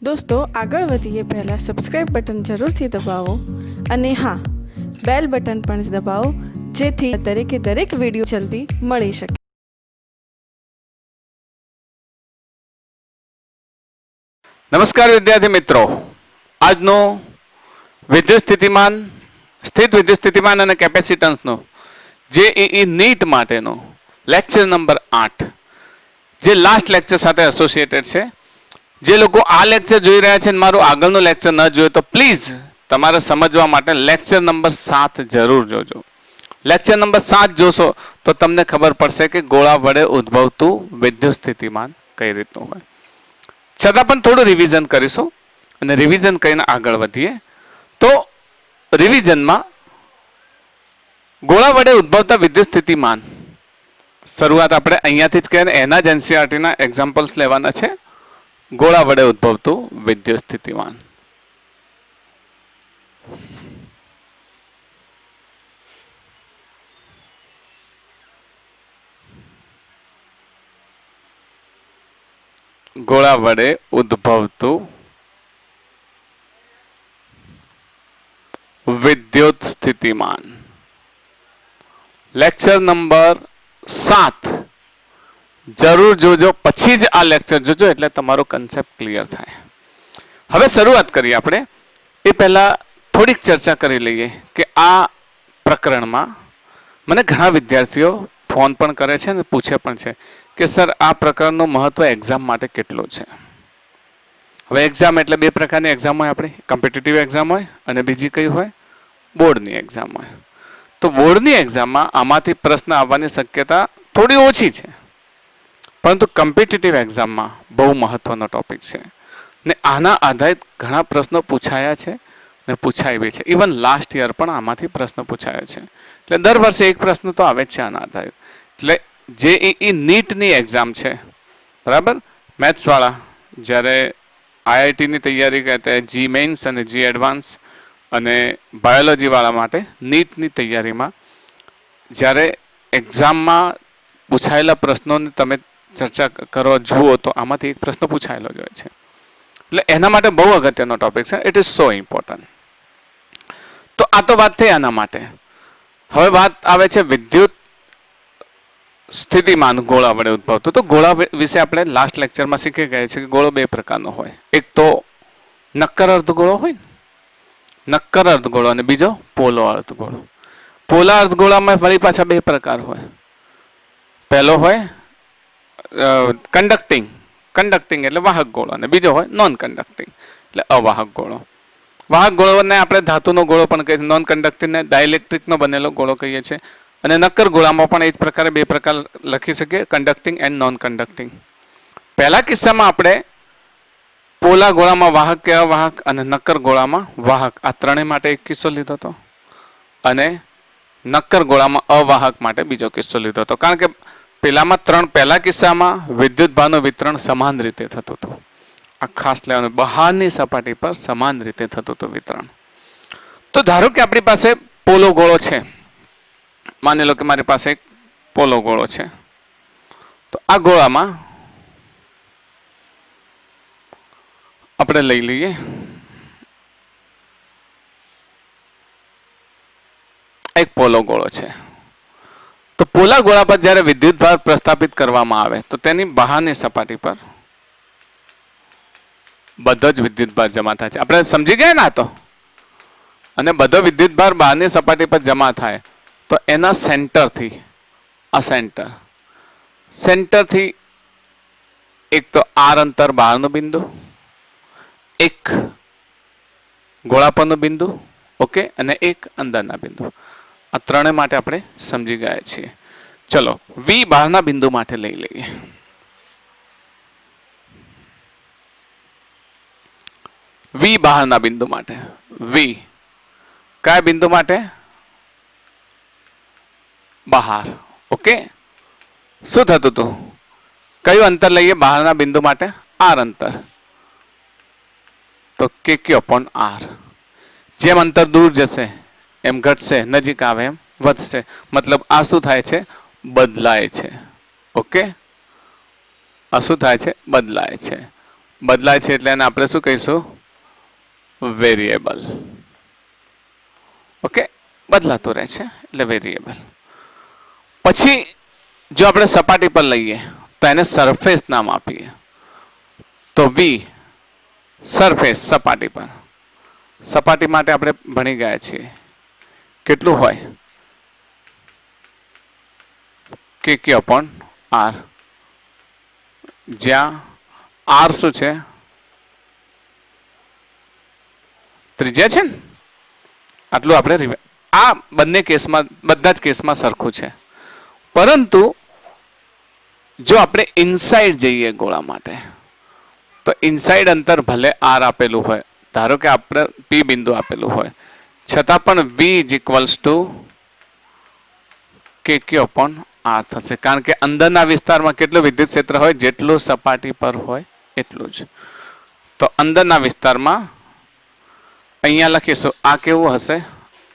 दोस्तों આગળ વધીએ પહેલાં સબસ્ક્રાઇબ બટન જરૂરથી દબાવો અને હા બેલ બટન પણ દબાવો જેથી દરેક વિડીયો જલ્દી મળી શકે. નમસ્કાર વિદ્યાર્થી મિત્રો, આજનો વિદ્યુત સ્થિતિમાન, સ્થિત વિદ્યુત સ્થિતિમાન અને કેપેસિટન્સનો જેઈઈ નીટ માટેનો લેક્ચર નંબર 8 જે લાસ્ટ લેક્ચર સાથે એસોસિએટેડ છે. જે લોકો આ લેક્ચર જોઈ રહ્યા છે અને મારું આગળનું લેક્ચર ન જોયું તો પ્લીઝ તમારે સમજવા માટે લેક્ચર નંબર 7 જરૂર જોજો. લેક્ચર નંબર 7 જોશો તો તમને ખબર પડશે કે ગોળા વડે ઉદ્ભવતું વિદ્યુત સ્થિતિમાન કઈ રીતનું હોય. છતાં પણ થોડું રિવિઝન કરીશું અને રિવિઝન કરીને આગળ વધીએ. તો રિવિઝનમાં ગોળા વડે ઉદ્ભવતા વિદ્યુત સ્થિતિમાન શરૂઆત આપણે અહીંયાથી જ કરીએ, એના જ એનસીઈઆરટીના એક્ઝામ્પલ્સ લેવાના છે. ગોળા વડે ઉદ્ભવતું વિદ્યુત સ્થિતિમાન. ગોળા વડે ઉદ્ભવતું વિદ્યુત સ્થિતિમાન. લેક્ચર નંબર 7 જરૂર જોજો, પછી જ આ લેક્ચર જોજો એટલે તમારો કન્સેપ્ટ ક્લિયર થાય. હવે શરૂઆત કરીએ આપણે. એ પહેલા થોડીક ચર્ચા કરી લઈએ કે આ પ્રકરણમાં મને ઘણા વિદ્યાર્થીઓ ફોન પણ કરે છે અને પૂછે પણ છે કે સર આ પ્રકરણનું મહત્વ એક્ઝામ માટે કેટલું છે. હવે એક્ઝામ એટલે બે પ્રકારની એક્ઝામ હોય આપણી, કોમ્પિટિટિવ એક્ઝામ હોય અને બીજી કઈ હોય, બોર્ડની એક્ઝામ હોય. તો બોર્ડની એક્ઝામમાં આમાંથી પ્રશ્ન આવવાની શક્યતા થોડી ઓછી છે, પરંતુ કોમ્પિટિટિવ એક્ઝામમાં બહુ મહત્વનો ટોપિક છે ને આના આધારિત ઘણા પ્રશ્નો પૂછાયા છે ને પૂછાય બી છે. ઇવન લાસ્ટ યર પણ આમાંથી પ્રશ્ન પૂછાયો છે. એટલે દર વર્ષે એક પ્રશ્ન તો આવે જ છે આના આધારિત. એટલે જેઈઈ નીટની એક્ઝામ છે, બરાબર. મેથ્સવાળા જ્યારે આઈઆઈટીની તૈયારી કરતા જી મેઇન્સ અને જી એડવાન્સ અને બાયોલોજીવાળા માટે નીટની તૈયારીમાં જ્યારે એક્ઝામમાં પૂછાયેલા પ્રશ્નોની તમે ચર્ચા કરવા જુઓ તો આમાંથી એક પ્રશ્ન પૂછાયેલો જ હોય છે. એટલે એના માટે બહુ અગત્યનો ટોપિક છે. It is so important. તો આ તો વાત થઈ આના માટે. હવે વાત આવે છે વિદ્યુત સ્થિતિમાન ગોળા વડે ઉદ્ભવતું. તો ગોળા વિશે આપણે લાસ્ટ લેક્ચરમાં શીખી ગયા છે કે ગોળો બે પ્રકારનો હોય. એક તો નક્કર અર્ધગોળો હોય, નક્કર અર્ધગોળો, અને બીજો પોલો અર્ધગોળો. પોલા અર્ધગોળામાં વળી પાછા બે પ્રકાર હોય. પહેલો હોય કન્ડક્ટિંગ, કન્ડક્ટિંગ એટલે વાહક ગોળો, અને બીજો હોય નોન કન્ડક્ટિંગ એટલે અવાહક ગોળો. વાહક ગોળોને આપણે ધાતુનો ગોળો પણ કહીએ છીએ, નોન કન્ડક્ટિંગને ડાઇલેક્ટ્રિકનો બનેલો ગોળો કહીએ છીએ. અને નક્કર ગોળામાં પણ એ જ પ્રકારે બે પ્રકાર લખી શકીએ, કન્ડક્ટિંગ એન્ડ નોન કન્ડક્ટિંગ. પહેલા કિસ્સામાં આપણે પોલા ગોળામાં વાહક કે અવાહક અને નક્કર ગોળામાં વાહક, આ ત્રણેય માટે એક કિસ્સો લીધો હતો, અને નક્કર ગોળામાં અવાહક માટે બીજો કિસ્સો લીધો હતો. કારણ કે પહેલા કિસ્સામાં વિદ્યુતભારનું વિતરણ સમાન રીતે થતું હતું. આ ખાસ લેવાનું, બહારની સપાટી પર સમાન રીતે થતું હતું વિતરણ. તો ધારો કે આપણી પાસે પોલો ગોળો છે. માની લો કે મારી પાસે એક પોલો ગોળો છે. તો આ ગોળામાં આપણે લઈ લઈએ એક પોલો ગોળો છે. તો પોલા ગોળા પર જ્યારે વિદ્યુતભાર પ્રસ્થાપિત કરવામાં આવે તો તેની બહારની સપાટી પર બધો જ વિદ્યુતભાર જમા થાય છે. આપણે સમજી ગયા ને આ તો. અને બધો વિદ્યુતભાર બહારની સપાટી પર જમા થાય તો એના સેન્ટરથી, આ સેન્ટરથી એક તો આર અંતર બહારનું બિંદુ, એક ગોળા પરનું બિંદુ, ઓકે, અને એક અંદરના બિંદુ. આ ત્રણે માટે આપણે સમજી ગયા છીએ. ચલો વી બહારના બિંદુ માટે લઈ લઈએ. વી બહારના બિંદુ માટે, વી કયા બિંદુ માટે? બહાર. ઓકે, શું થતું હતું? કયું અંતર લઈએ બહારના બિંદુ માટે? આર અંતર. તો કે ક્યુ અપોન આર. જેમ અંતર દૂર જશે એમ ઘટશે, નજીક આવે એમ વધશે. મતલબ આ શું થાય છે? બદલાય છે. ઓકે, આ શું થાય છે? બદલાય છે. બદલાય છે એટલે એને આપણે શું કહીશું? વેરિયેબલ. ઓકે, બદલાતું રહે છે એટલે વેરિયેબલ. પછી જો આપણે સપાટી પર લઈએ તો એને સરફેસ નામ આપીએ. તો વી સરફેસ સપાટી પર. સપાટી માટે આપણે ભણી ગયા છીએ કેટલું હોય? કે અપોન આર, જ્યાં આર શું છે? ત્રિજ્યા છે ને. આટલું આપણે આ બંને કેસમાં બધા જ કેસમાં સરખું છે. પરંતુ જો આપણે ઇનસાઇડ જઈએ ગોળા માટે તો ઇનસાઇડ અંતર ભલે આર આપેલું હોય, ધારો કે આપણે પી બિંદુ આપેલું હોય, છતાં પણ વી ઇઝ ઇક્વલ્સ ટુ કે અપોન આર થશે. કારણ કે અંદરના વિસ્તારમાં કેટલું વિદ્યુત ક્ષેત્ર હોય? જેટલું સપાટી પર હોય એટલું જ. તો અંદરના વિસ્તારમાં અહીંયા લખીશું આ કેવું હશે?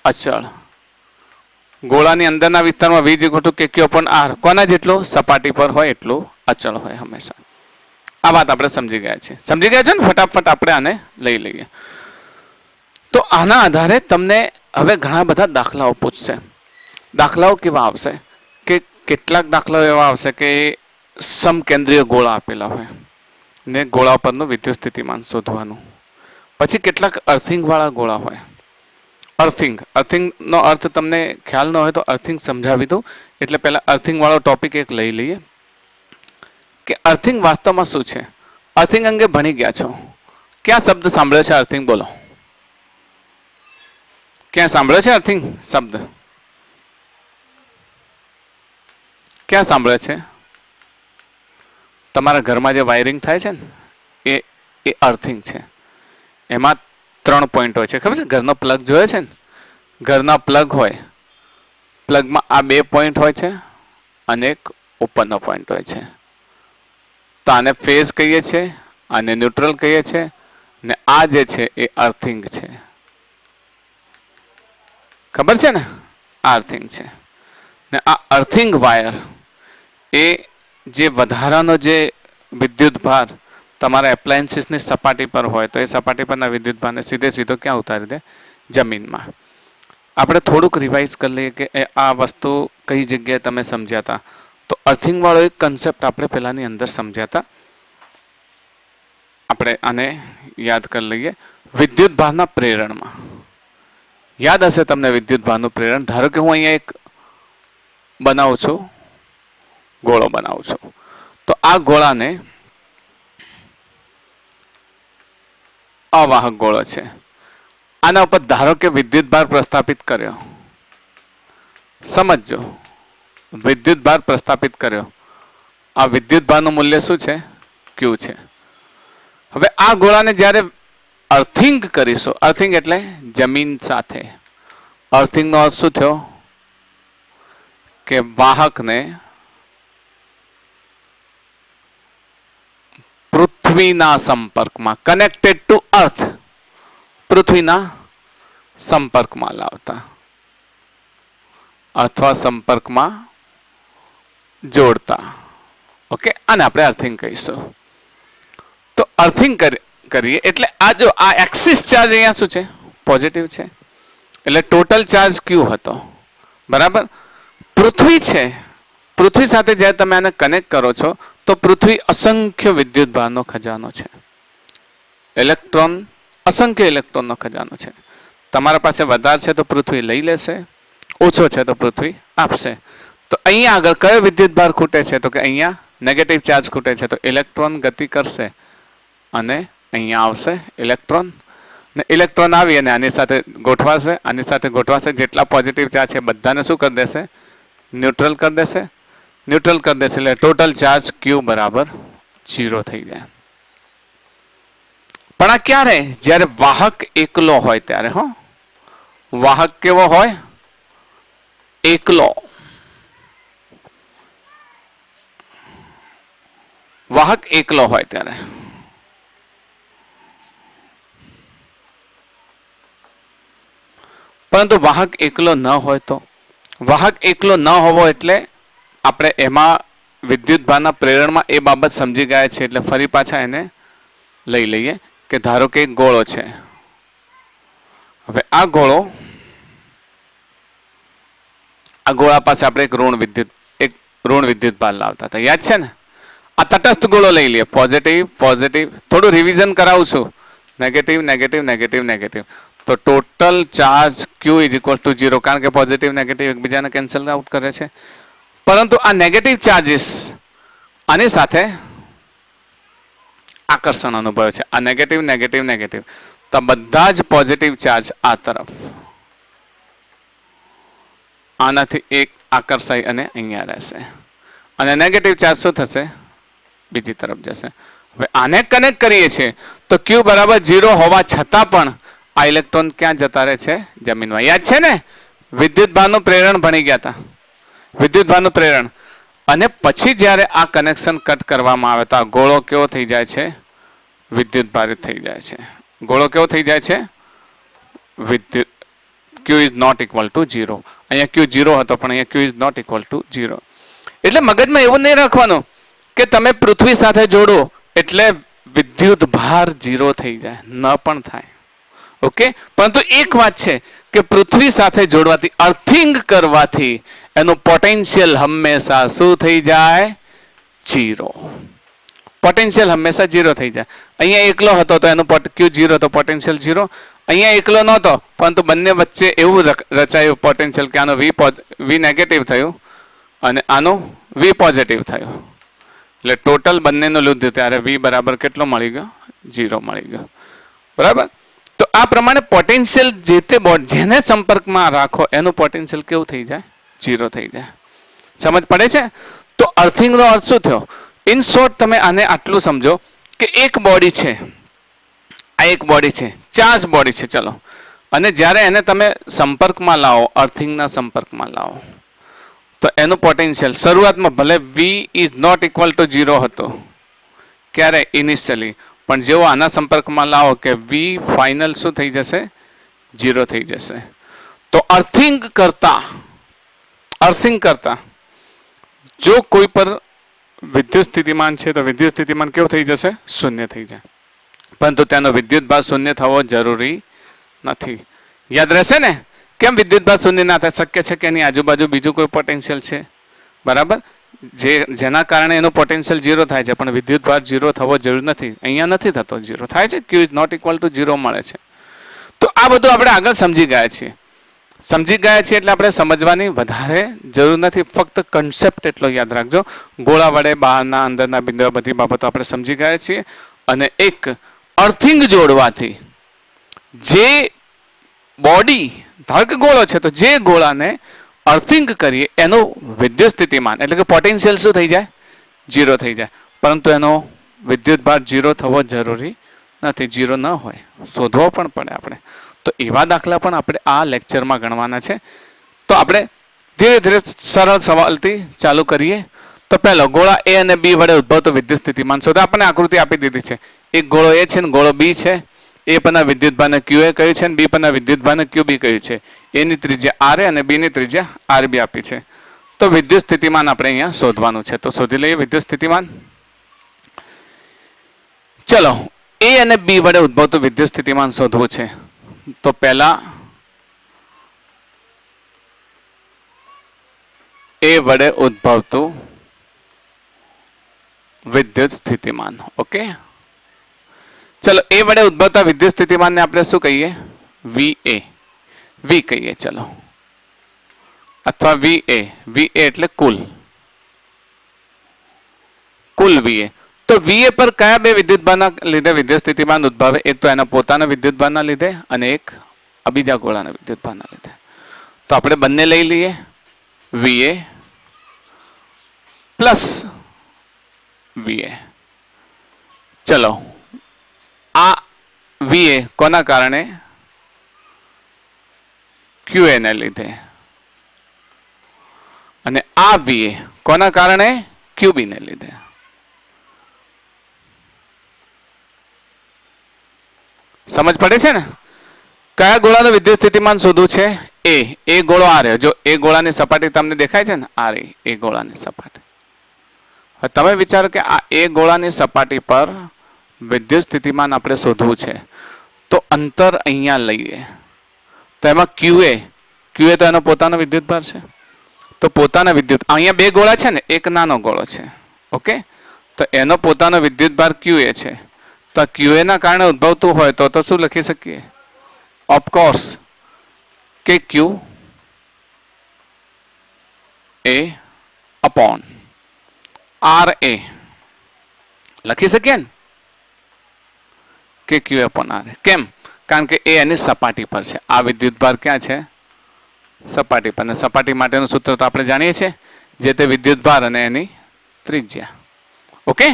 અચળ. ગોળાની અંદરના વિસ્તારમાં વી ઇઝ ઇક્વલ ટુ કે અપોન આર કોના જેટલું? સપાટી પર હોય એટલું અચળ હોય હંમેશા. આ વાત આપણે સમજી ગયા છીએ. સમજી ગયા છો ને? ફટાફટ આપણે આને લઈ લઈએ. તો આના આધારે તમને હવે ઘણા બધા દાખલાઓ પૂછશે. દાખલાઓ કેવા આવશે કે કેટલાક દાખલાઓ એવા આવશે કે સમકેન્દ્રીય ગોળા આપેલા હોય ને ગોળા પરનું વિદ્યુત સ્થિતિમાન શોધવાનું. પછી કેટલાક અર્થિંગ વાળા ગોળા હોય. અર્થિંગનો અર્થ તમને ખ્યાલ ન હોય તો અર્થિંગ સમજાવી દઉં. એટલે પહેલા અર્થિંગ વાળો ટોપિક એક લઈ લઈએ કે અર્થિંગ વાસ્તવમાં શું છે. અર્થિંગ અંગે ભણી ગયા છો. ક્યાં શબ્દ સાંભળ્યો છે અર્થિંગ? બોલો. ક્યાં સાંભળ્યો છે અર્થિંગ શબ્દ? ક્યાં સાંભળે છે? તમારા ઘરમાં જે વાયરિંગ થાય છે ને એ અર્થિંગ છે. એમાં 3 પોઈન્ટ હોય છે. ખબર છે? ઘરનો પ્લગ જોયો છે ને? ઘરના પ્લગ હોય, પ્લગમાં આ 2 પોઈન્ટ હોય છે અને એક ઉપરનો પોઈન્ટ હોય છે. તો આને ફેઝ કહીએ છીએ, આને ન્યુટ્રલ કહીએ છીએ, ને આ જે છે એ અર્થિંગ છે. ખબર છે ને? આ અર્થિંગ છે. ને આ અર્થિંગ વાયર એ જે વધારાનો જે વિદ્યુત ભાર તમારા એપ્લાયન્સીસની સપાટી પર હોય તો એ સપાટી પરના વિદ્યુત ભારને સીધો ક્યાં ઉતારી દે? જમીનમાં. આપણે થોડુંક રિવાઇઝ કરી લઈએ કે આ વસ્તુ કઈ જગ્યાએ તમે સમજ્યા હતા. તો અર્થિંગ વાળો એક કન્સેપ્ટ આપણે પહેલાની અંદર સમજ્યા હતા. આપણે આને યાદ કરી લઈએ. વિદ્યુત ભારના પ્રેરણમાં યાદ હશે તમને વિદ્યુત ભારનું પ્રેરણ. ધારો કે હું અહીંયા એક બનાવું છું, ગોળો બનાવું છું. તો આ ગોળાને અવાહક ગોળો છે. આના ઉપર ધારો કે વિદ્યુત ભાર પ્રસ્થાપિત કર્યો. સમજો, વિદ્યુત ભાર પ્રસ્થાપિત કર્યો. આ વિદ્યુત ભારનું મૂલ્ય શું છે? ક્યુ છે. હવે આ ગોળાને જ્યારે અર્થિંગ કરીશું, અર્થિંગ એટલે જમીન સાથે. અર્થિંગનો અર્થ શું થયો? કે વાહકને પૃથ્વીના સંપર્કમાં, કનેક્ટેડ ટુ અર્થ, પૃથ્વીના સંપર્કમાં લાવતા અથવા સંપર્કમાં જોડતા. ઓકે, આને આપણે અર્થિંગ કહીશું. તો અર્થિંગ કરીએ એટલે આ જો આ એક્સિસ ચાર્જ અહીંયા શું છે? પોઝિટિવ છે. એટલે ટોટલ ચાર્જ ક્યુ હતો. બરાબર. પૃથ્વી છે, પૃથ્વી સાથે જ્યારે તમે આને કનેક્ટ કરો છો તો પૃથ્વી અસંખ્ય વિદ્યુત ભારનો ખજાનો છે. ઇલેક્ટ્રોન, અસંખ્ય ઇલેક્ટ્રોનનો ખજાનો છે. તમારા પાસે વધારે છે તો પૃથ્વી લઈ લેશે, ઓછો છે તો પૃથ્વી આપશે. તો અહીંયા આગળ કયો વિદ્યુત ભાર ખૂટે છે? તો કે અહીંયા નેગેટિવ ચાર્જ ખૂટે છે. તો ઇલેક્ટ્રોન ગતિ કરશે અને અહીંયા આવશે ઇલેક્ટ્રોન, ને ઇલેક્ટ્રોન આવી અને આની સાથે ગોઠવાશે, આની સાથે ગોઠવાશે. જેટલા પોઝિટિવ ચાર્જ છે બધાને શું કરી દેશે? ન્યુટ્રલ કરી દેશે. ન્યુટ્રલ કરી દેશે એટલે ટોટલ ચાર્જ ક્યુ બરાબર 0 થઈ જાય. પણ આ ક્યારે? જ્યારે વાહક એકલો હોય ત્યારે. હો, વાહક કેવો હોય? એકલો. વાહક એકલો હોય ત્યારે. પરંતુ વાહક એકલો ન હોય તો? વાહક એકલો ન હોવો એટલે આપણે એમાં વિદ્યુત ભારના પ્રેરણમાં એ બાબત સમજી ગયા છે. એટલે ફરી પાછા એને લઈ લઈએ કે ધારો કે એક ગોળો છે. હવે આ ગોળા પાસે આપણે એક ઋણ વિદ્યુત ભાર લાવતા હતા, યાદ છે ને? આ તટસ્થ ગોળો લઈ લઈએ, પોઝિટિવ પોઝિટિવ, થોડું રિવિઝન કરાવું છું, નેગેટિવ નેગેટિવ નેગેટિવ નેગેટિવ. તો total charge Q is equal to 0, કારણ કે પોઝિટિવ નેગેટિવ એકબીજાને કેન્સલ આઉટ કરે છે. પરંતુ આ નેગેટિવ ચાર્જીસ આની સાથે આકર્ષણ અનુભવે છે. આ નેગેટિવ નેગેટિવ નેગેટિવ, તો બધા જ પોઝિટિવ ચાર્જ આ તરફ આનાથી એક આકર્ષાઈ અને અહીંયા રહેશે, અને નેગેટિવ ચાર્જ શું થશે? બીજી તરફ જશે. હવે આને કનેક્ટ કરીએ છીએ તો Q બરાબર 0 હોવા છતાં પણ આ ઇલેક્ટ્રોન ક્યાં જતા રહે છે? જમીનમાં. યાદ છે ને? વિદ્યુતભારનું પ્રેરણ ભણી ગયા હતા, વિદ્યુતભારનું પ્રેરણ. અને પછી જ્યારે આ કનેક્શન કટ કરવામાં આવે તો આ ગોળો કેવો થઈ જાય છે? વિદ્યુતભારિત થઈ જાય છે. ગોળો કેવો થઈ જાય છે? વિદ્યુત. Q is not equal to 0. અહીંયા Q 0 હતો પણ અહીંયા Q is not equal to 0. એટલે મગજમાં એવું નહીં રાખવાનું કે તમે પૃથ્વી સાથે જોડો એટલે વિદ્યુત ભાર 0 થઈ જાય, ન પણ થાય. ઓકે, પરંતુ એક વાત છે કે પૃથ્વી સાથે જોડવાથી, અર્થિંગ કરવાથી એનું પોટેન્શિયલ હંમેશા શું થઈ જાય? 0. પોટેન્શિયલ હંમેશા 0 થઈ જાય. અહીંયા એકલો હતો તો એનું Q 0 તો પોટેન્શિયલ 0. અહીંયા એકલો નહોતો પરંતુ બંને વચ્ચે એવું રચાયું પોટેન્શિયલ કે આનો V નેગેટિવ થયું અને આનું V પોઝિટિવ થયું. એટલે ટોટલ બંનેનું લીધું ત્યારે V બરાબર કેટલો મળી ગયો? 0 મળી ગયો. બરાબર? તો આ પ્રમાણે પોટેન્શિયલ જે તે બોર્ડ જેને સંપર્કમાં રાખો એનું પોટેન્શિયલ કેવું થઈ જાય? 0 થઈ જાય. સમજ પડે છે? તો અર્થિંગનો અર્થ શું થયો? ઇન શોર્ટ તમે આને આટલું સમજો કે એક બોડી છે, આ એક બોડી છે, ચાર્જ બોડી છે, ચલો, અને જ્યારે એને તમે સંપર્કમાં લાવો, અર્થિંગના સંપર્કમાં લાવો, તો એનું પોટેન્શિયલ શરૂઆતમાં ભલે V is not equal to 0 હતો, ક્યારે? ઇનિશિયલી. પણ જેવો આના સંપર્કમાં લાવો કે V ફાઇનલ શું થઈ જશે? 0 થઈ જશે. તો અર્થિંગ કરતા જો કોઈ પર વિદ્યુત સ્થિતિમાન છે તો વિદ્યુત સ્થિતિમાન કેવું થઈ જશે? 0 થઈ જાય. પરંતુ તેનો વિદ્યુતભાર 0 થવો જરૂરી નથી. યાદ રહેશે ને? કેમ વિદ્યુતભાર 0 ના થાય? શક્ય છે કે એની આજુબાજુ બીજું કોઈ પોટેન્શિયલ છે, બરાબર, જેના કારણે એનો પોટેન્શિયલ 0 થાય છે, પણ વિદ્યુતભાર 0 થવો જરૂરી નથી. અહીંયા નથી થતો, 0 થાય છે. Q is not equal to 0 મળે છે. તો આ બધું આપણે આગળ સમજી ગયા છીએ એટલે આપણે સમજવાની વધારે જરૂર નથી. ફક્ત કન્સેપ્ટ એટલો યાદ રાખજો. ગોળા વડે બહારના અંદરના બિંદુઓ બધી બાબતો આપણે સમજી ગયા છીએ. અને એક અર્થિંગ જોડવાથી જે બોડી, ધારો કે ગોળો છે તો જે ગોળાને અર્થિંગ કરીએ એનું વિદ્યુત સ્થિતિમાન એટલે કે પોટેન્શિયલ શું થઈ જાય? 0 થઈ જાય. પરંતુ એનો વિદ્યુતભાર 0 થવો જરૂરી નથી. 0 ન હોય, શોધવો પણ પડે આપણે. તો એવા દાખલા પણ આપણે આ લેક્ચરમાં ગણવાના છે. તો આપણે ધીરે ધીરે સરળ સવાલથી ચાલુ કરીએ. તો પહેલો, ગોળા A અને B વડે ઉદ્ભવતું વિદ્યુત સ્થિતિમાન શોધો. આપણને આકૃતિ આપી દીધી છે. એક ગોળો A છે ને ગોળો B છે. A પરના વિદ્યુતભારને QA કહ્યું છે અને B પરના વિદ્યુતભારને QB કહ્યું છે. A ની ત્રિજ્યા RA અને B ની ત્રિજ્યા RB આપી છે. તો વિદ્યુત સ્થિતિમાન આપણે અહીંયા શોધવાનું છે. તો શોધી લઈએ વિદ્યુત સ્થિતિમાન. ચલો, A અને B વડે ઉદ્ભવતું વિદ્યુત સ્થિતિમાન શોધવું છે. તો પહેલા A વડે ઉદ્ભવતું વિદ્યુત સ્થિતિમાન. ઓકે, ચલો, A વડે ઉદ્ભવતા વિદ્યુત સ્થિતિમાનને આપણે શું કહીએ? VA. V કહીએ, ચલો, અથવા VA. VA એટલે કુલ VA. તો VA પર કયા બે વિદ્યુતભારના લીધે વિદ્યુત સ્થિતિમાન ઉદ્ભવે? એક તો એના પોતાના વિદ્યુતભારના લીધે અને એક બીજા ગોળાના વિદ્યુતભારના લીધે. તો આપણે બંને લઈ લઈએ, VA પ્લસ VA. ચલો, આ VA કોના કારણે? QA ને લીધે. અને આ VA કોના કારણે? QB ને લીધે. સમજ પડે છે ને? કયા ગોળાનું વિદ્યુત સ્થિતિમાન શોધવું છે? A ગોળો આ રહ્યો. જો A ગોળાની સપાટી તમને દેખાય છે ને, આ રહી A ગોળાની સપાટી. હવે તમે વિચારો કે આ A ગોળાની સપાટી પર વિદ્યુત સ્થિતિમાન આપણે શોધવું છે તો અંતર અહીંયા લઈએ તો એમાં QA તો એનો પોતાનો વિદ્યુતભાર છે તો પોતાના વિદ્યુત અહીંયા બે ગોળા છે ને એક નાનો ગોળો છે ઓકે તો એનો પોતાનો વિદ્યુતભાર QA છે તો આ QA ના કારણે ઉદ્ભવતું હોય તો શું લખી શકીએ ઓફકોર્સ કે Q A upon RA લખી શકીએ ને કે Q upon RA કેમ કારણ કે એ એની સપાટી પર છે આ વિદ્યુતભાર ક્યાં છે સપાટી પર અને સપાટી માટેનું સૂત્ર તો આપણે જાણીએ છીએ જે તે વિદ્યુતભાર અને એની ત્રિજ્યા ઓકે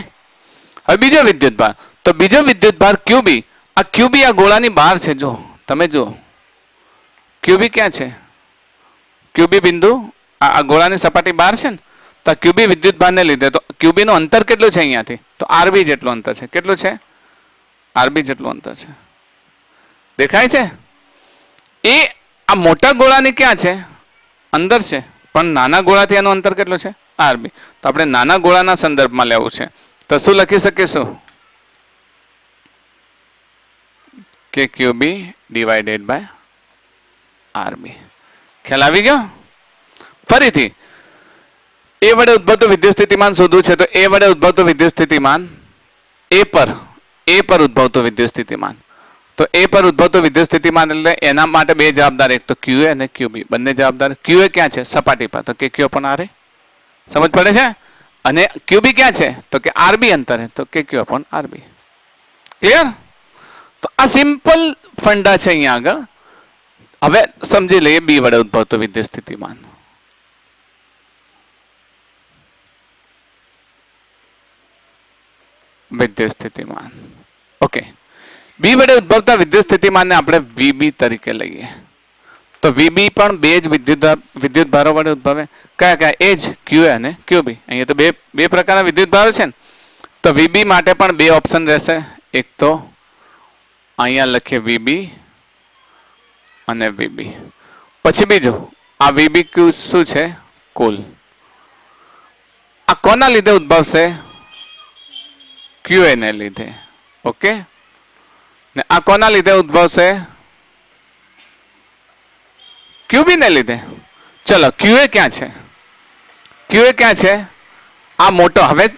હવે બીજો વિદ્યુતભાર તો બીજો વિદ્યુતભાર QB આ QB આ ગોળાની બહાર છે જો તમે જો QB ક્યાં છે QB બિંદુ આ ગોળાની સપાટી બહાર છે ને તો QB વિદ્યુતભારને લીધે તો QB નું અંતર કેટલું છે અહીંયાથી તો RB જેટલું અંતર છે કેટલું છે RB જેટલું અંતર છે દેખાય છે એ આ મોટા ગોળાની ક્યાં છે અંદર છે પણ નાના ગોળાથી એનું અંતર કેટલું છે RB તો આપણે નાના ગોળાના સંદર્ભમાં લેવું છે તો શું લખી શકીશું કે QB ડિવાઇડેડ બાય RB ખ્યાલ આવી ગયો ફરીથી એ વડે ઉદ્ભવતું વિદ્યુત સ્થિતિમાન શોધવું છે તો એ વડે ઉદ્ભવતું વિદ્યુત સ્થિતિમાન એ પર ઉદ્ભવતું વિદ્યુત સ્થિતિમાન તો એ પર ઉદ્ભવતું વિદ્યુત સ્થિતિમાન એટલે એના માટે બે જવાબદાર એક તો QA અને QB બંને જવાબદાર QA ક્યાં છે સપાટી પર તો કે Q upon RA સમજ પડે છે અને QB ક્યાં છે તો કે RB અંતરે તો કે Q upon RB ક્લિયર તો આ સિમ્પલ ફંડા છે અહીંયા આગળ હવે સમજી લઈએ B વડે ઉદ્ભવતું વિદ્યુત સ્થિતિમાન વિદ્યુત સ્થિતિમાન ઓકે B વડે ઉદ્ભવતા વિદ્યુત સ્થિતિમાનને આપણે VB તરીકે લઈએ તો VB પણ બે જ વિદ્યુતભારો વડે ઉદ્ભવે કયા એ જ QA અને QB અહીંયા તો બે પ્રકારના વિદ્યુતભારો છે ને તો VB માટે પણ બે ઓપ્શન રહેશે એક તો અહીંયા લખીએ VB અને VB પછી બીજું આ VBQ શું છે કુલ આ કોના લીધે ઉદ્ભવશે QA ને લીધે ઓકે ને આ કોના લીધે ઉદ્ભવશે QB ને લીધે ચલો QA ક્યાં છે આ મોટો હવે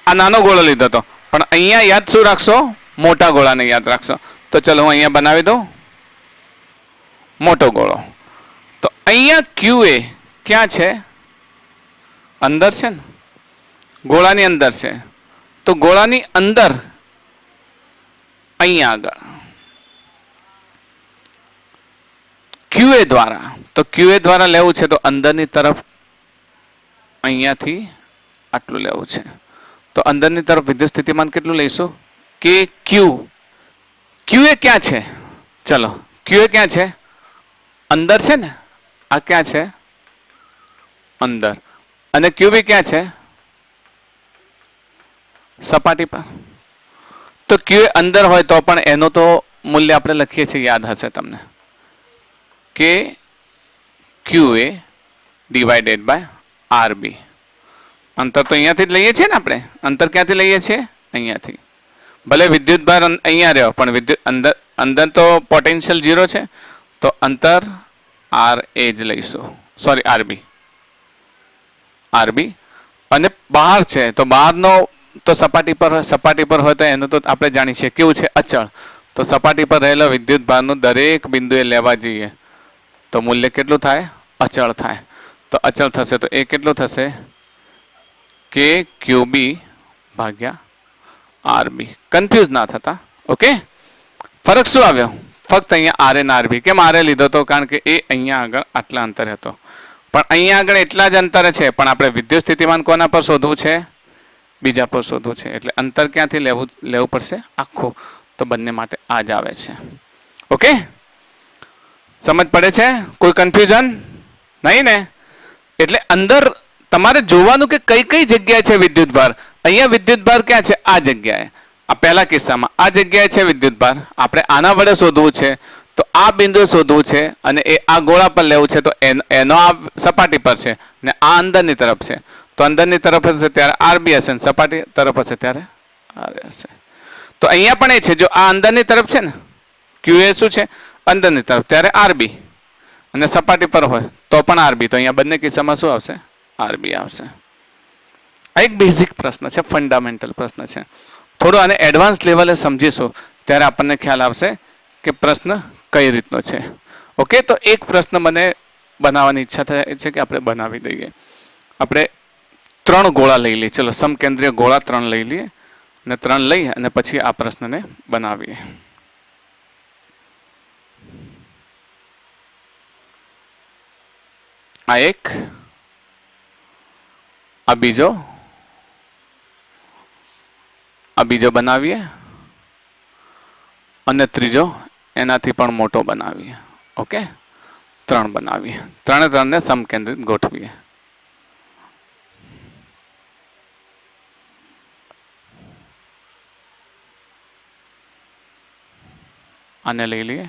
આ નાનો ગોળો લીધો હતો પણ અહીંયા યાદ શું રાખશો મોટા ગોળાને યાદ રાખશો તો ચલો હું અહીંયા બનાવી દઉં મોટો ગોળો તો અહીંયા QA ક્યાં છે અંદર છે ને ગોળાની અંદર છે તો ગોળાની અંદર અહીંયા આગળ QA દ્વારા તો QA દ્વારા લેવું છે તો અંદરની તરફ અહીંયાથી આટલું લેવું છે તો અંદરની તરફ વિદ્યુત સ્થિતિમાન કેટલું લઈશું કે QA ક્યાં છે ચલો QA ક્યાં છે અંદર છે ને આ ક્યાં છે અંદર અને QB ક્યાં છે સપાટી પર તો QA અંદર હોય તો પણ એનો તો મૂલ્ય આપણે લખીએ છીએ યાદ હશે તમને કે QA ડિવાઇડેડ બાય RB અંતર તો અહીંયાથી જ લઈએ છીએ ને આપણે અંતર ક્યાંથી લઈએ છીએ અહીંયાથી ભલે વિદ્યુતભાર અહીંયા રહ્યો પણ વિદ્યુત અંદર તો પોટેન્શિયલ 0 છે તો અંતર RA જ લઈશું સોરી RB અને બહાર છે તો બહારનો તો સપાટી પર હોય તો એનું તો આપણે જાણીએ છીએ કેવું છે અચળ તો સપાટી પર રહેલો વિદ્યુતભારનું દરેક બિંદુએ લેવા જઈએ તો મૂલ્ય કેટલું થાય અચળ થાય તો અચળ થશે તો એ કેટલું થશે કે QB ભાગ્યા RB કન્ફ્યુઝ ના થતા ઓકે ફરક શું આવ્યો ફક્ત અહીંયા RA અને RB કેમ RA લીધો તો કારણ કે એ અહીંયા આગળ આટલા અંતરે હતો પણ અહીંયા આગળ એટલા જ અંતરે છે પણ આપણે વિદ્યુત સ્થિતિમાન કોના પર શોધવું છે બીજા પર શોધવું છે એટલે અંતર ક્યાંથી લેવું પડશે આખું તો બંને માટે આ જ આવે છે ઓકે સમજ પડે છે કોઈ કન્ફ્યુઝન નહીં ને એટલે અંદર તમારે જોવાનું કે કઈ કઈ જગ્યાએ છે વિદ્યુતભાર અહીંયા વિદ્યુતભાર ક્યાં છે આ જગ્યાએ આ પહેલા કિસ્સામાં આ જગ્યાએ છે વિદ્યુતભાર આપણે આના વડે શોધવું છે તો આ બિંદુ શોધવું છે અને એ આ ગોળા પર લેવું છે તો એનો આ સપાટી પર છે ને આ અંદરની તરફ છે તો અંદરની તરફ હશે ત્યારે RB હશે ને સપાટી તરફ હશે ત્યારે RA હશે તો અહીંયા પણ એ છે, જો આ અંદરની તરફ છે ને, ક્યુ એ શું છે અંદરની તરફ, ત્યારે આરબી, અને સપાટી પર હોય તો પણ આરબી. તો અહીંયા બંને કિસ્સામાં શું આવશે? આરબી આવશે. આ એક બેઝિક પ્રશ્ન છે, ફંડામેન્ટલ પ્રશ્ન છે. થોડું આને એડવાન્સ લેવલે સમજીશું ત્યારે આપણને ખ્યાલ આવશે કે પ્રશ્ન કઈ રીતનો છે. ઓકે, તો એક પ્રશ્ન મને બનાવવાની ઈચ્છા થાય છે કે આપણે બનાવી દઈએ. આપણે 3 ગોળા લઈ લઈએ. ચલો, સમકેન્દ્રીય ગોળા 3 લઈ લઈએ, અને 3 લઈ અને પછી આ પ્રશ્નને બનાવીએ. આ એક, આ બીજો બનાવીએ, અને ત્રીજો એનાથી પણ મોટો બનાવીએ. ઓકે, 3 બનાવીએ. 3 ને સમકેન્દ્રિત ગોઠવીએ. આને લઈ લઈએ.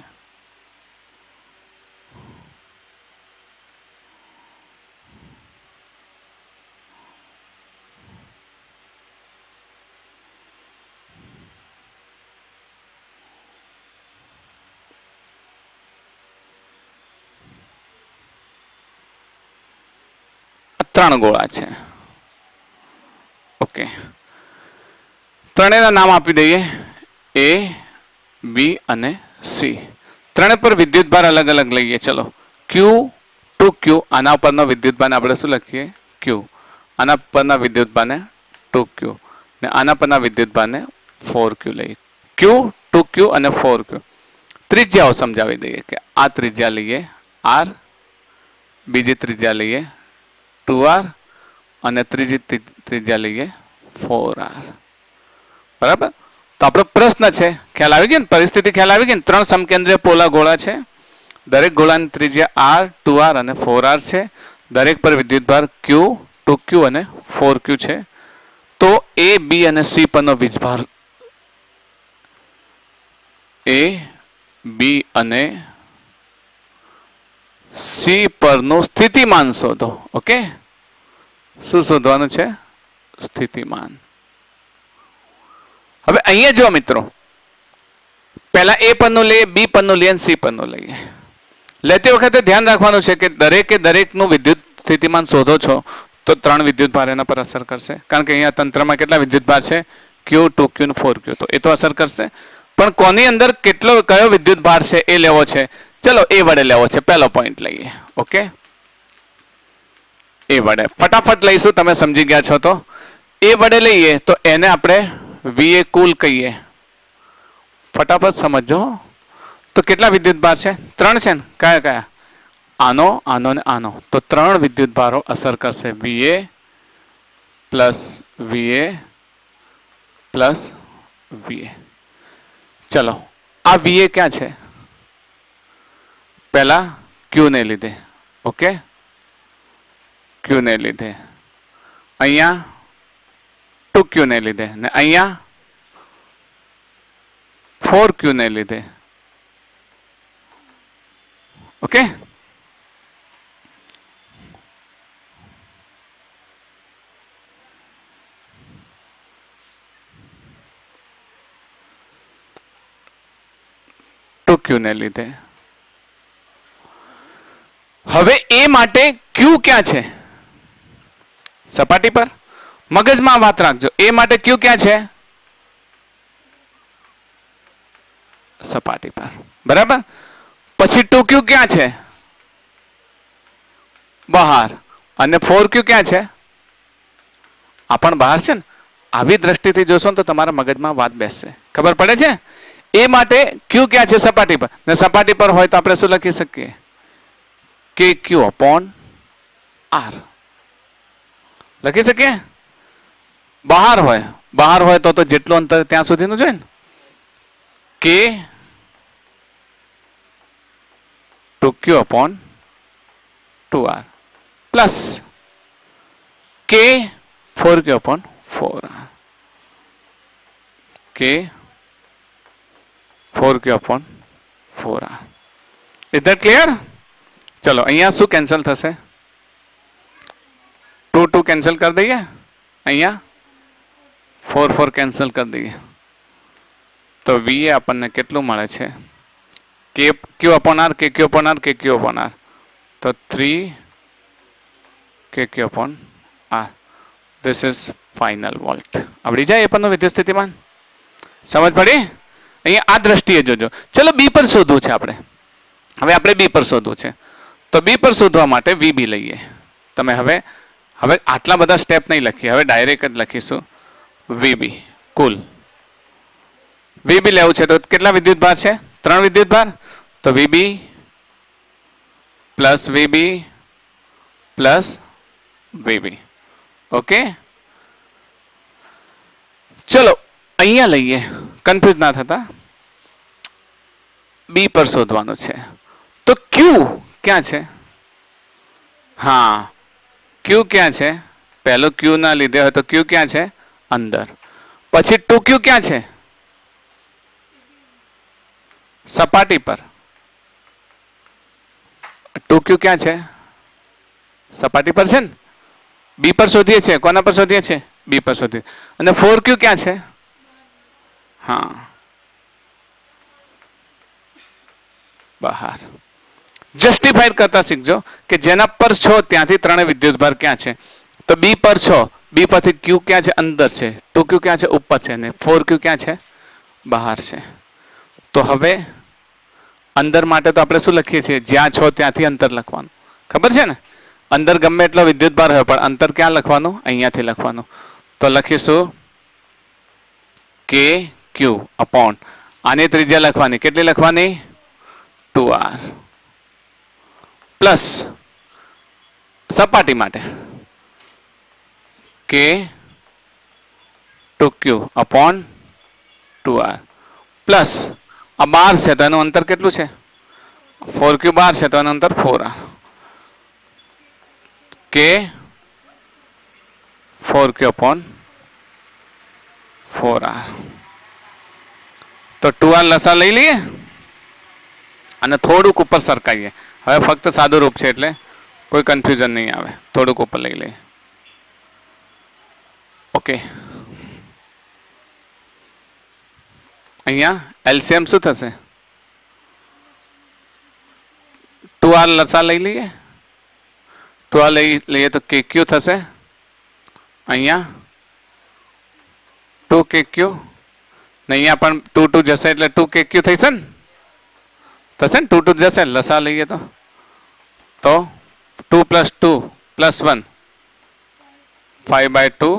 ત્રણ ગોળા છે. ઓકે, ત્રણેયના નામ આપી દઈએ, એ, બી અને સી. ત્રણે પર વિદ્યુતભાર અલગ અલગ લઈએ. ચલો, ક્યુ ટુ ક્યુ, આના પરનો વિદ્યુતભારને આપણે શું લખીએ? ક્યુ. આના પરના વિદ્યુતભારને 2Q, ને આના પરના વિદ્યુતભારને 4Q લઈએ. ક્યુ, 2Q અને 4Q. ત્રિજ્યાઓ સમજાવી દઈએ કે આ ત્રિજ્યા લઈએ R, બીજી ત્રિજ્યા લઈએ 2R, અને ત્રીજી ત્રિજ્યા લઈએ 4R. બરાબર? તો આપણો પ્રશ્ન છે, ખ્યાલ આવી ગયો ને? પરિસ્થિતિ ખ્યાલ આવી ગઈ ને? 3 સમકેન્દ્રીય પોલા ગોળા છે, દરેક ગોળાની ત્રિજ્યા R, 2R અને 4R છે, દરેક પર વિદ્યુતભાર Q, 2Q અને 4Q છે. તો A, B અને C પરનો વીજભાર, A, B અને C પરનું સ્થિતિમાન શોધો. ઓકે, શું શોધવાનું છે? સ્થિતિમાન. હવે અહીંયા જો મિત્રો, પહેલા A પરનું લઈએ, B પરનું લઈએ, C પરનું લઈએ. લેતી વખતે ધ્યાન રાખવાનું છે કે દરેકે દરેકનું વિદ્યુત સ્થિતિમાન શોધો છો તો 3 વિદ્યુતભાર એના પર અસર કરશે. કારણ કે અહીંયા તંત્રમાં કેટલા વિદ્યુતભાર છે? Q, 2Q અને 4Q. તો એ તો અસર કરશે, પણ કોની અંદર કયો વિદ્યુતભાર છે એ લેવો છે. ચલો, એ વડે લેવો છે. પહેલો પોઈન્ટ લઈએ. ઓકે, એ વડે ફટાફટ લઈશું, તમે સમજી ગયા છો. તો એ વડે લઈએ તો એને આપણે VA કુલ કહીએ. ફટાફટ સમજો. તો કેટલા વિદ્યુતભાર છે? 3 છે ને? કયા કયા? આનો, આનો ને આનો. તો 3 વિદ્યુતભારો અસર કરશે. VA plus VA plus VA. ચલો, આ VA ક્યાં છે? પહેલા Q ને લીધે. ઓકે, Q ને લીધે. અહીંયા 2Q ને લીધે, ને અહીંયા 4Q ને લીધે. ઓકે, Q ને લીધે. હવે એ માટે Q ક્યાં છે? સપાટી પર. મગજમાં વાત રાખજો, એ માટે Q ક્યાં છે? સપાટી પર. બરાબર? પછી 2Q ક્યાં છે? બહાર. અને 4Q ક્યાં છે? આ પણ બહાર છે ને? આવી દ્રષ્ટિથી જોશો ને તો તમારા મગજમાં વાત બેસશે. ખબર પડે છે? એ માટે Q ક્યાં છે? સપાટી પર. ને સપાટી પર હોય તો આપણે શું લખી શકીએ? KQ upon R લખી શકીએ. બહાર હોય તો જેટલું અંતર ત્યાં સુધીનું જોઈએ ને. K 2Q upon 2R plus K 4Q upon 4R. K 4Q upon 4R. Is that clear? ચલો, અહીંયા શું કેન્સલ થશે? 2 કેન્સલ કરી દઈએ. અહીંયા 4 કેન્સલ કરી દઈએ. તો v એ આપણને કેટલું મળે છે? કે ક્યુ અપોન આર, કે ક્યુ અપોન આર, કે ક્યુ અપોન આર. તો 3 કે Q upon R. This is final volt. આવડી જાય એ પણ વિદ્યુત સ્થિતિમાન? સમજ પડી? અહીંયા આ દ્રષ્ટિએ જોજો. ચલો બી પર શોધવું છે આપણે. હવે આપણે બી પર શોધવું છે. તો બી પર શોધવા માટે વીબી લઈએ. તમે હવે આટલા બધા સ્ટેપ નહીં લખીએ, હવે ડાયરેક્ટ જ લખીશું વીબી કુલ. વીબી લેવું છે તો કેટલા વિદ્યુત ભાર છે? 3 વિદ્યુત ભાર. તો VB plus VB plus VB. Okay, ચલો અહીંયા લઈએ, કન્ફ્યુઝ ના થતા. બી પર શોધવાનું છે. તો ક્યુ ક્યાં છે? હા, ક્યુ ક્યાં છે? પહેલો ક્યુ ના લીધે હોય તો ક્યુ ક્યાં છે? અંદર. પછી 2q ક્યાં છે? સપાટી પર. 2q ક્યાં છે? સપાટી પર છે ને? બી પર શોધીએ છીએ. કોના પર શોધીએ છીએ? બી પર શોધીએ. અને 4q ક્યાં છે? હા, બહાર. જસ્ટિફાઈડ કરતા શીખજો કે જેના પર છો ત્યાંથી 3 વિદ્યુત ભાર ક્યાં છે. તો બી પર છો, બી પરથી ક્યુ ક્યાં છે? અંદર છે. 2q ક્યાં છે? ઉપર છે. ને 4q ક્યાં છે? બહાર છે. તો હવે અંદર માટે તો આપણે શું લખીએ છીએ? જ્યાં છો ત્યાંથી અંતર લખવાનું. ખબર છે ને? અંદર ગમે એટલો વિદ્યુત ભાર હોય પણ અંતર ક્યાં લખવાનું? અહીંયાથી લખવાનું. તો લખીશું કે ક્યુ અપોન આની ત્રિજ્યા લખવાની. કેટલી લખવાની? 2r પ્લસ સપાટી માટે કે 2q અપોન 2r પ્લસ આ 12 છે તો એનું અંતર કેટલું છે? 4q 12 છે તો એનું અંતર 4r કે 4q અપોન 4r. તો 2r લસા લઈ લઈએ અને થોડુંક ઉપર સરકાઈએ. હવે ફક્ત સાદું રૂપ છે એટલે કોઈ કન્ફ્યુઝન નહીં આવે. થોડુંક ઉપર લઈ લઈએ. ઓકે, અહીંયા એલસીએમ શું થશે? 2r લસા લઈ લઈએ. 2r લઈ લઈએ તો kq થશે. અહીંયા 2kq ને અહીંયા પણ 2 જશે એટલે 2kq થશે ને? થશે ને? 2 જશે. લસા લઈએ તો 2 + 2 + 1 5/2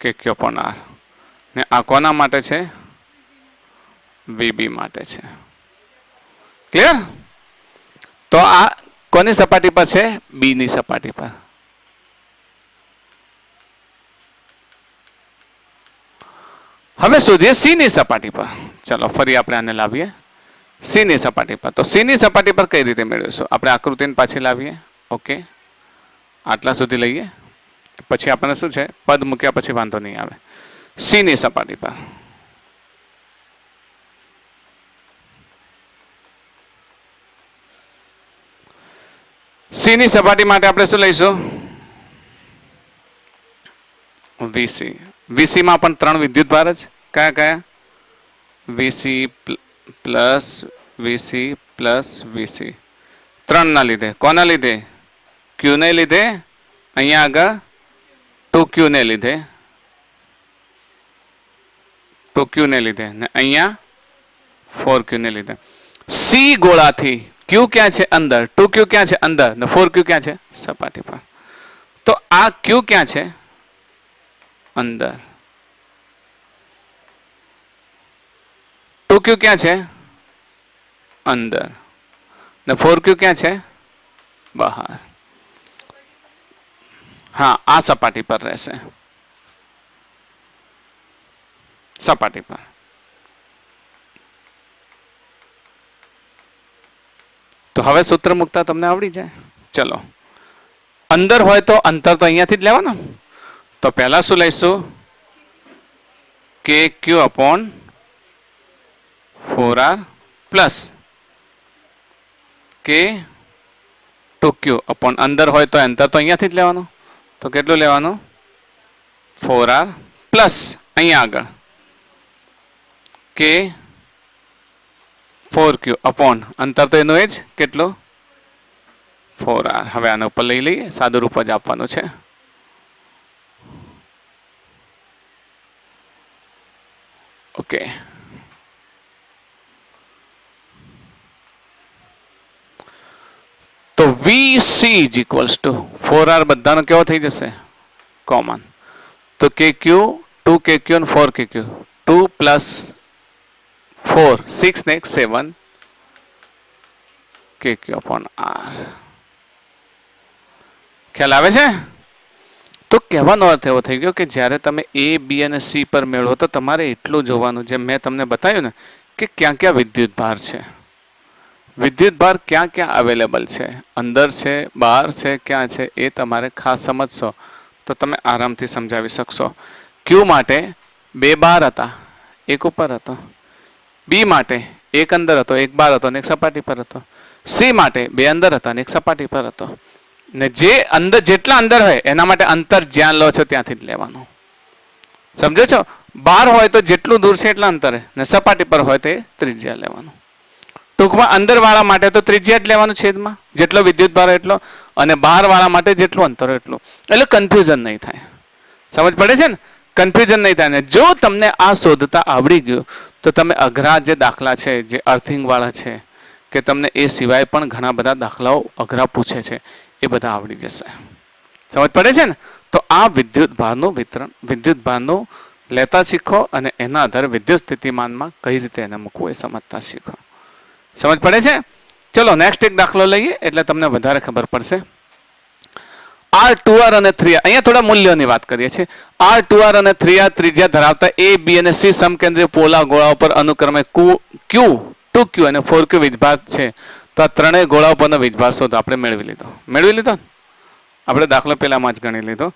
kq upon r. ને આ કોના માટે છે? વીબી માટે છે. ક્લિયર? તો આ કોની સપાટી પર છે? બી ની સપાટી પર. હવે શોધીએ સી ની સપાટી પર. ચલો ફરી આપણે આને લાવીએ સી ની સપાટી પર. તો સી ની સપાટી પર કઈ રીતે મેળવીશું? આપણે આકૃતિને પાછી લાવીએ. ઓકે, આટલા સુધી લઈએ. પછી આપણને શું છે? પદ મૂક્યા પછી વાંધો નહીં આવે. સી ની સપાટી પર સી ની સપાટી માટે આપણે શું લઈશું? વીસી. વીસી માં પણ 3 વિદ્યુત ભાર જ. કયા કયા? VC plus VC plus VC. 3 ના લીધે. કોના લીધે? ક્યુ ને લીધે. અહીંયા આગળ 2q ને લીધે. 2q ને લીધે ને અહીંયા 4q ને લીધે. સી ગોળાથી q ક્યાં છે? અંદર. 2q ક્યાં છે? અંદર. ને 4q ક્યાં છે? સપાટી પર. તો આ q ક્યાં છે? અંદર. 2q ક્યાં છે? અંદર. ને 4q ક્યાં છે? બહાર. હા, આ સપાટી પર રહેશે. સપાટી પર. તો હવે સૂત્ર મૂકતા તમને આવડી જાય. ચલો, અંદર હોય તો અંતર તો અહીંયાથી જ લેવાનું. તો પહેલા શું લઈશું? કે ક્યુ અપોન 4r પ્લસ કે 2q અપોન અંદર હોય તો અંતર તો અહીંયાથી જ લેવાનું. તો કેટલું લેવાનું? 4r પ્લસ અહીંયા આગળ કે 4Q અપોન અંતર તો એનું એ જ કેટલું 4R. હવે આના ઉપર લઈ લઈએ, સાદું રૂપ જ આપવાનું છે. ઓકે, તો VC is equals two 4R બધાનો કેવો થઈ જશે કોમન. તો KQ 2KQ અને 4KQ 2 પ્લસ 4 6 ને 7 KQ upon R. ખ્યાલ આવે છે? તો કહેવાનો અર્થ એવો થઈ ગયો કે જ્યારે તમે A, B અને C પર મેળવો તો તમારે એટલું જોવાનું, જેમ મેં તમને બતાવ્યું ને કે ક્યાં ક્યાં વિદ્યુત ભાર છે, વિદ્યુત ભાર ક્યાં ક્યાં અવેલેબલ છે, અંદર છે, બહાર છે, ક્યાં છે, એ તમારે ખાસ સમજશો તો તમે આરામથી સમજાવી શકશો. Q માટે 2 બહાર હતા, 1 ઉપર હતો. B માટે 1 અંદર હતો, 1 બહાર હતો અને 1 સપાટી પર હતો. C માટે 2 અંદર હતા અને 1 સપાટી પર હતો. ને જે અંદર જેટલા અંદર હોય એના માટે અંતર જ્યાં લો છો ત્યાંથી જ લેવાનું. સમજો છો? બહાર હોય તો જેટલું દૂર છે એટલા અંતરે, ને સપાટી પર હોય તે ત્રિજ્યા લેવાનું. ટૂંકમાં અંદર વાળા માટે તો ત્રિજ્યા જ લેવાનું છેદમાં, જેટલો વિદ્યુત ભાર એટલો, અને બહાર વાળા માટે જેટલું અંતર એટલું. એટલે કન્ફ્યુઝન નહીં થાય. સમજ પડે છે ને? કન્ફ્યુઝન નહીં થાય. ને જો તમને આ શોધતા આવડી ગયું તો તમે અઘરા જે દાખલા છે, જે અર્થિંગ વાળા છે, કે તમને એ સિવાય પણ ઘણા બધા દાખલાઓ અઘરા પૂછે છે, એ બધા આવડી જશે. સમજ પડે છે ને? તો આ વિદ્યુત ભારનું વિતરણ, વિદ્યુત ભારનું લેતા શીખો અને એના આધારે વિદ્યુત સ્થિતિમાનમાં કઈ રીતે એને મૂકવું એ સમજતા શીખો. સમજ પડે છે? ચલો નેક્સ્ટ એક દાખલો લઈએ એટલે તમને વધારે ખબર પડશે. R 2R અને 3R, અહીંયા થોડા મૂલ્યોની વાત કરીએ છીએ. R 2R અને 3R ત્રિજ્યા ધરાવતા A, B અને C સમકેન્દ્રીય પોલા ગોળાઓ પર અનુક્રમે Q 2Q અને 4Q વીજભાર છે. તો આ ત્રણેય ગોળાઓ પરનો વીજભાર શોધો. આપણે મેળવી લીધો. આપણે દાખલો પહેલામાં જ ગણી લીધો.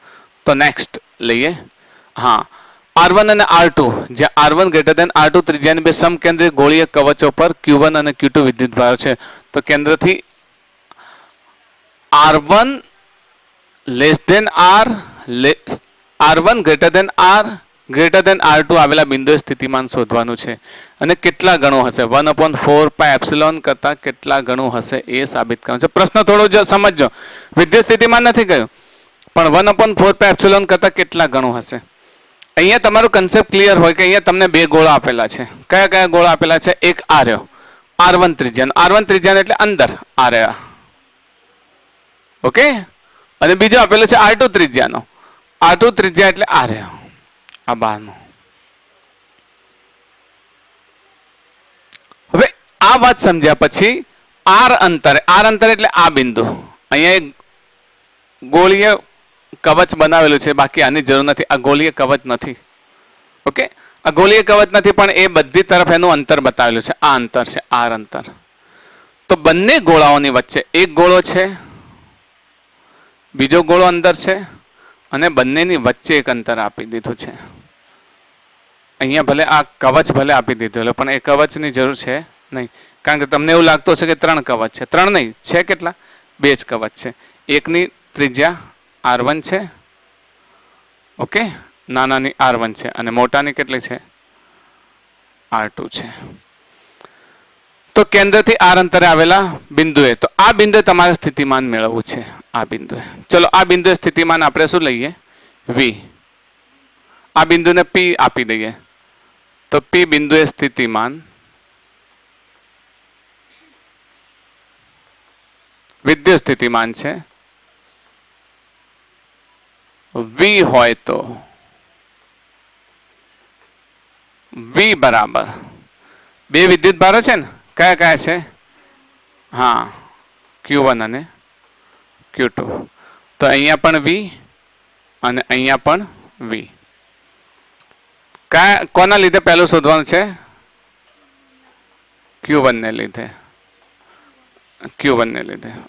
તો નેક્સ્ટ લઈએ. હા, R1 અને R2, જ્યાં R1 ગ્રેટર દેન R2 ત્રિજ્યાની બે સમકેન્દ્રીય ગોળીય કવચો પર Q1 અને Q2 વિદ્યુત ભારો છે. તો કેન્દ્રથી R1 less than R1 greater than R2 આવેલા બિંદુએ સ્થિતિમાન શોધવાનું છે. અને કેટલા ગણું હશે? 1/4πε કરતા કેટલા ગણું હશે એ સાબિત કરવાનું છે. પ્રશ્ન થોડો સમજજો. વિદ્યુત સ્થિતિમાન નથી કહ્યું, પણ 1/4πε કરતા કેટલા ગણું હશે. અહીંયા તમારું કન્સેપ્ટ ક્લિયર હોય કે અહીંયા તમને બે ગોળા આપેલા છે. કયા કયા ગોળા આપેલા છે? એક આ રહ્યો R1 ત્રિજ્યાનો, R1 ત્રિજ્યાનો એટલે અંદર આ રહ્યા, ઓકે. અને બીજો આપેલો છે R2 ત્રિજ્યાનો, R2 ત્રિજ્યા એટલે આ રહ્યો, આ બહારનો. હવે આ વાત સમજ્યા પછી R અંતર એટલે આ બિંદુ, અહીંયા એક ગોળીય કવચ બનાવેલું છે, બાકી આની જરૂર નથી. આ ગોળીય કવચ નથી, ઓકે. આ ગોળીય કવચ નથી, પણ એ બધી તરફ એનું અંતર બતાવેલું છે. આ અંતર છે R અંતર. તો બંને ગોળાઓની વચ્ચે એક ગોળો છે, બીજો ગોળો અંદર છે, અને બંનેની વચ્ચે એક અંતર આપી દીધું છે. અહીંયા ભલે આ કવચ ભલે આપી દીધું, પણ એ કવચની જરૂર છે નહીં, કારણ કે તમને એવું લાગતું હશે કે 3 કવચ છે. 3 નહીં છે, કેટલા? 2 જ કવચ છે. એકની ત્રિજ્યા R1 છે, ઓકે, નાનાની R1 છે, અને મોટાની કેટલી છે? R2 છે. તો કેન્દ્રથી R અંતરે આવેલા બિંદુએ, તો આ બિંદુએ તમારે સ્થિતિમાન મેળવવું છે. આ બિંદુએ, ચલો આ બિંદુએ સ્થિતિમાન આપણે શું લઈએ? V. આ બિંદુને P આપી દઈએ, તો P બિંદુએ સ્થિતિમાન વિદ્યુત સ્થિતિમાન છે. V હોય તો V બરાબર બે વિદ્યુત ભારો છે ને, કયા કયા છે? હા, Q1 અને Q2. તો અહીંયા પણ V અને અહીંયા પણ V. કોના લીધે પહેલું શોધવાનું છે? Q1 ને લીધે.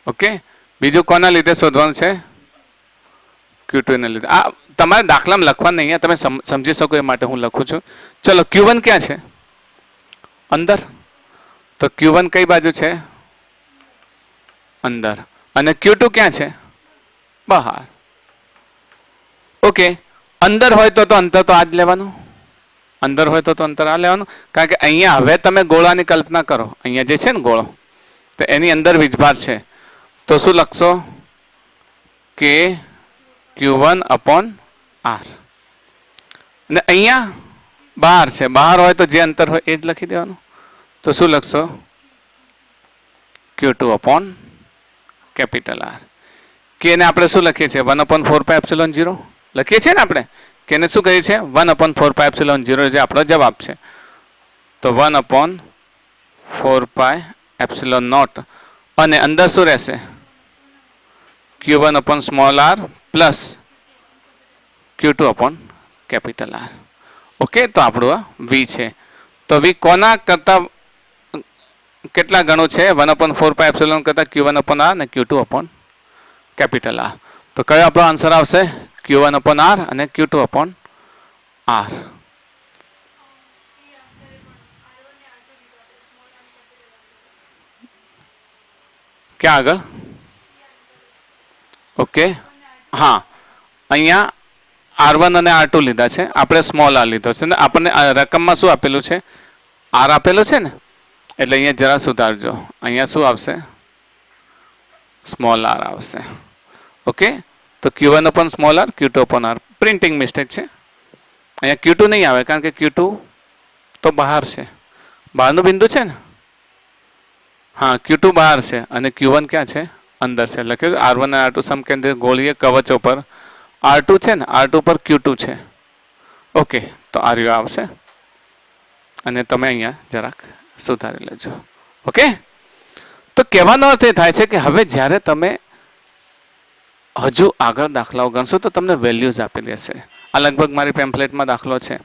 ઓકે. બીજું કોના લીધે શોધવાનું છે? Q2 ને લીધે. આ તમારે દાખલામાં લખવાનું નહીં, તમે સમજી શકો એ માટે હું લખું છું. ચલો Q1 ક્યાં છે? અંદર. તો Q1 કઈ બાજુ છે? અંદર. અને Q2 ક્યાં છે? બહાર. ઓકે. અંદર હોય તો અંતર તો આ જ લેવાનું, અંદર હોય તો અંતર આ લેવાનું, કારણ કે અહીંયા હવે તમે ગોળાની કલ્પના કરો, અહીંયા જે છે ને ગોળો, તો એની અંદર વીજભાર છે, તો શું લખશો કે Q1 upon R. અને અહીંયા બહાર છે, બહાર હોય તો જે અંતર હોય એ જ લખી દેવાનું, તો શું લખશો Q2 upon કેપિટલ R. કે એને આપણે શું લખીએ છીએ 1/4πε0 લખીએ છીએ ને આપણે, કે એને શું કહીએ છીએ 1/4πε0 જે આપણો જવાબ છે. તો 1/4πε0 અને અંદર શું રહેશે Q1 upon small r plus Q2 upon capital R. Okay, તો આપણું આ V છે. તો V કોના કરતા કેટલા ગણું છે 1/4πε કરતા Q1 upon R અને Q2 upon કેપિટલ R. તો કયો આપણો આન્સર આવશે Q1 upon R અને Q2 upon R. ક્યાં આગળ? ઓકે, હા, અહીંયા R1 અને R2 લીધા છે, આપણે સ્મોલ r લીધો છે ને આપણને રકમમાં શું આપેલું છે R આપેલું છે ને, એટલે અહીંયા જરા સુધારજો, અહીંયા શું આવશે સ્મોલ r આવશે. ઓકે, તો Q1 upon small r Q2 upon R. Printing mistake છે, અહીંયા Q2 નહીં આવે કારણ કે Q2 તો બહાર છે, બહારનું બિંદુ છે ને, હા Q2 બહાર છે અને Q1 ક્યાં છે અંદર છે. લખ્યું R1 અને R2 સમકેન્દ્રીય ગોળીય કવચો પર R2 છે ને, R2 પર Q2 છે. ઓકે, તો આ રહ્યું આવશે અને તમે અહીંયા જરાક સુધારી લેજો. ઓકે, તો કહેવાનો અર્થ એ થાય છે કે હવે જ્યારે તમે હજુ આગળ દાખલાઓ ગણશો તો તમને વેલ્યુઝ આપેલી હશે. આ લગભગ મારી પેમ્ફલેટમાં દાખલો છે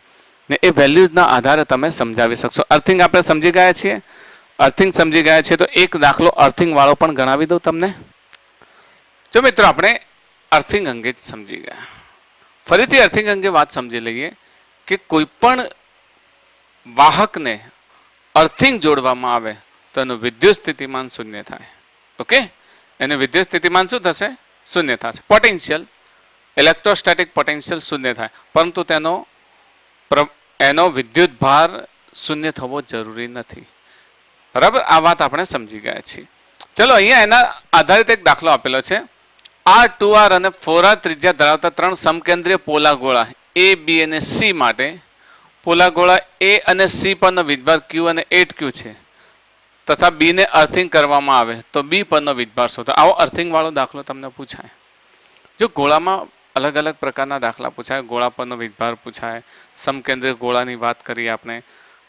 ને એ વેલ્યુઝના આધારે તમે સમજાવી શકશો. અર્થિંગ આપણે સમજી ગયા છીએ, અર્થિંગ સમજી ગયા છીએ, તો એક દાખલો અર્થિંગ વાળો પણ ગણાવી દઉં તમને. જો મિત્રો આપણે અર્થિંગ અંગે જ સમજી ગયા, ફરીથી અર્થિંગ અંગે વાત સમજી લઈએ કે કોઈ પણ વાહકને અર્થિંગ જોડવામાં આવે તો એનું વિદ્યુત સ્થિતિમાન શૂન્ય થાય. ઓકે, એનું વિદ્યુત સ્થિતિમાન શું થશે? શૂન્ય થશે. પોટેન્શિયલ, ઇલેક્ટ્રોસ્ટેટિક પોટેન્શિયલ શૂન્ય થાય, પરંતુ એનો વિદ્યુત ભાર શૂન્ય થવો જરૂરી નથી. બરાબર, આ વાત આપણે સમજી ગયા છીએ. ચલો, અહીંયા એના આધારિત એક દાખલો આપેલો છે. R 2R અને 4R ત્રિજ્યા ધરાવતા ત્રણ સમકેન્દ્રીય પોલા ગોળા A, B અને C માટે પોલા ગોળા A અને C પરનો વીજભાર Q અને 8Q છે તથા B ને અર્થિંગ કરવામાં આવે તો B પરનો વીજભાર શોધો. આવો અર્થિંગ વાળો દાખલો તમને પૂછાય. જો ગોળામાં અલગ અલગ પ્રકારના દાખલા પૂછાય, ગોળા પરનો વીજભાર પૂછાય, સમકેન્દ્રીય ગોળાની વાત કરીએ આપણે.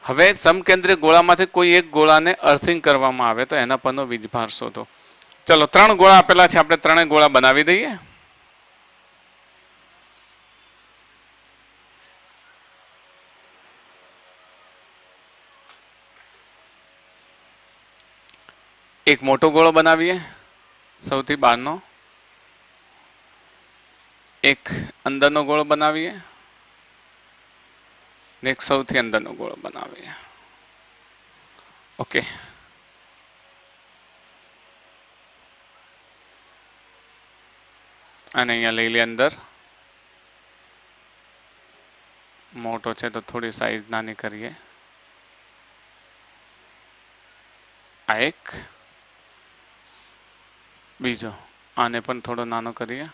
હવે સમકેન્દ્રીય ગોળામાંથી કોઈ એક ગોળાને અર્થિંગ કરવામાં આવે તો એના પરનો વીજભાર શોધો. ચલો, ત્રણ ગોળા આપેલા છે, આપણે ત્રણેય ગોળા બનાવી દઈએ. એક મોટો ગોળો બનાવીએ સૌથી બહારનો, એક અંદરનો ગોળો બનાવીએ ને એક સૌથી અંદરનો ગોળો બનાવીએ. ઓકે, અને અહીંયા લઈ લે અંદર. મોટો છે તો થોડી સાઈઝ નાની કરીએ. આ એક, બીજો આને પણ થોડો નાનો કરીએ.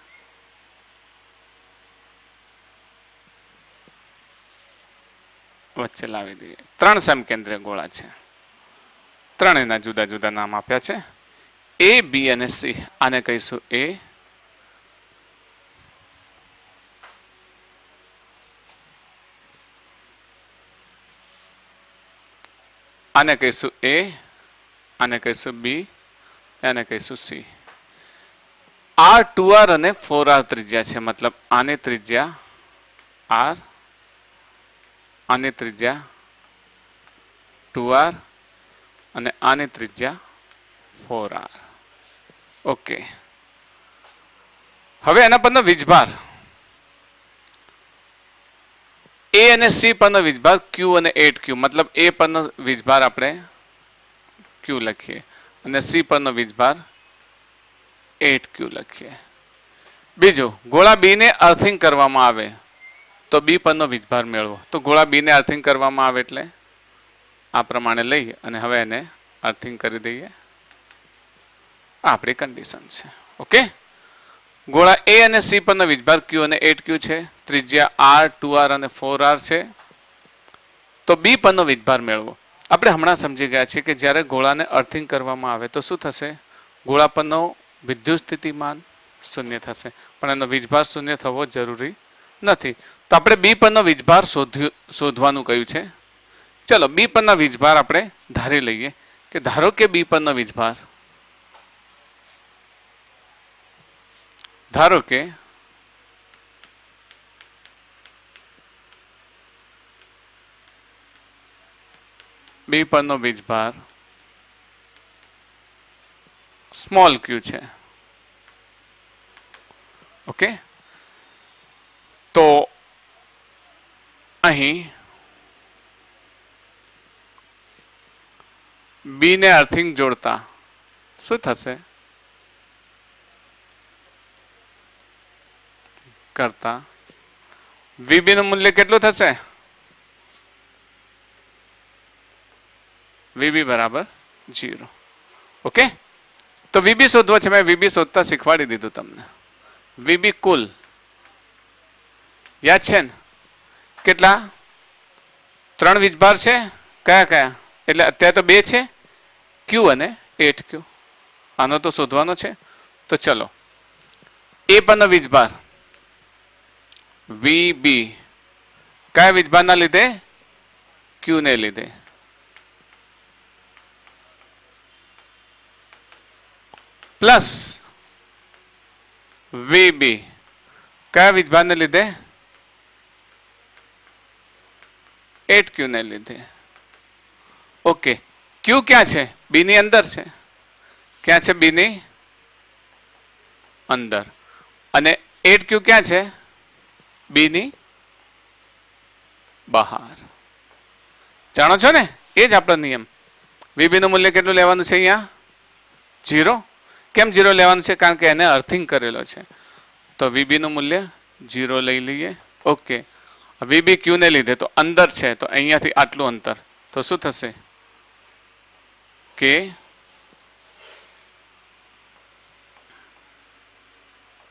વચ્ચે લાવી દઈએ. ત્રણ સમકેન્દ્રીય ગોળા છે, ત્રણેયના જુદા જુદા નામ આપ્યા છે A, B અને C. આને કહીશું A, આને કહીશું A, આને કહીશું B, આને કહીશું C. R 2R અને 4R ત્રિજ્યા છે, મતલબ આને ત્રિજ્યા R, આની ત્રિજ્યા 2R અને આની ત્રિજ્યા 4R. ઓકે, હવે એના પરનો વીજભાર A અને C પરનો વીજભાર Q અને 8Q, મતલબ A પરનો વીજભાર આપણે Q લખીએ અને C પરનો વીજભાર 8Q લખીએ. બીજું, ગોળા B ને અર્થિંગ કરવામાં આવે તો બી પરનો વીજભાર મેળવો. તો ગોળા બીને અર્થિંગ કરવામાં આવે એટલે આ પ્રમાણે લઈ અને હવે એને અર્થિંગ કરી દઈએ. આ આપણી કન્ડિશન છે. ઓકે, ગોળા એ અને સી પરનો વીજભાર ક્યુ અને 8Q છે. ત્રિજ્યા આર, 2R અને 4R છે. તો બી પરનો વીજભાર મેળવો. આપણે હમણાં સમજી ગયા છીએ કે જ્યારે ગોળાને અર્થિંગ કરવામાં આવે તો શું થશે? ગોળા પરનો વિદ્યુત સ્થિતિમાન શૂન્ય થશે, પણ એનો વીજભાર શૂન્ય થવો જરૂરી નથી. તો આપણે બી પરનો વીજભાર શોધવાનું કહ્યું છે. ચલો બી પરના વીજભાર આપણે ધારી લઈએ કે ધારો કે બી પરનો વીજભાર, ધારો કે બી પરનો વીજભાર સ્મોલ ક્યુ છે. ઓકે, તો અહીં બી ને અર્થિંગ જોડતા શું થશે? કરતા વીબી નું મૂલ્ય કેટલું થશે? વીબી બરાબર 0. ઓકે, તો વીબી શોધવો છે. મેં વીબી શોધતા શીખવાડી દીધું તમને. વીબી કુલ યાદ છે ને? કેટલા? 3 વીજભાર છે. કયા કયા? એટલે અત્યારે તો 2 છે, ક્યુ અને 8Q. આનો તો શોધવાનો છે. તો ચલો, એ પરનો વીજભાર વીબી કયા વીજભારના લીધે? ક્યુ ને લીધે. પ્લસ વીબી કયા વીજભારને લીધે? 8Q ને લીધે. ઓકે, ક્યુ ક્યાં છે? બી ની અંદર છે. ક્યાં છે? બી ની અંદર. અને 8Q ક્યાં છે? બી ની બહાર. જાણો છો ને? એ જ આપણો નિયમ. વીબી નું મૂલ્ય કેટલું લેવાનું છે? અહીંયા 0. કેમ 0 લેવાનું છે? કારણ કે એને અર્થિંગ કરેલો છે. તો વીબી નું મૂલ્ય 0 લઈ લઈએ. ઓકે, વીબી ક્યુ ને લીધે તો અંદર છે, તો અહીંયાથી આટલું અંતર, તો શું થશે?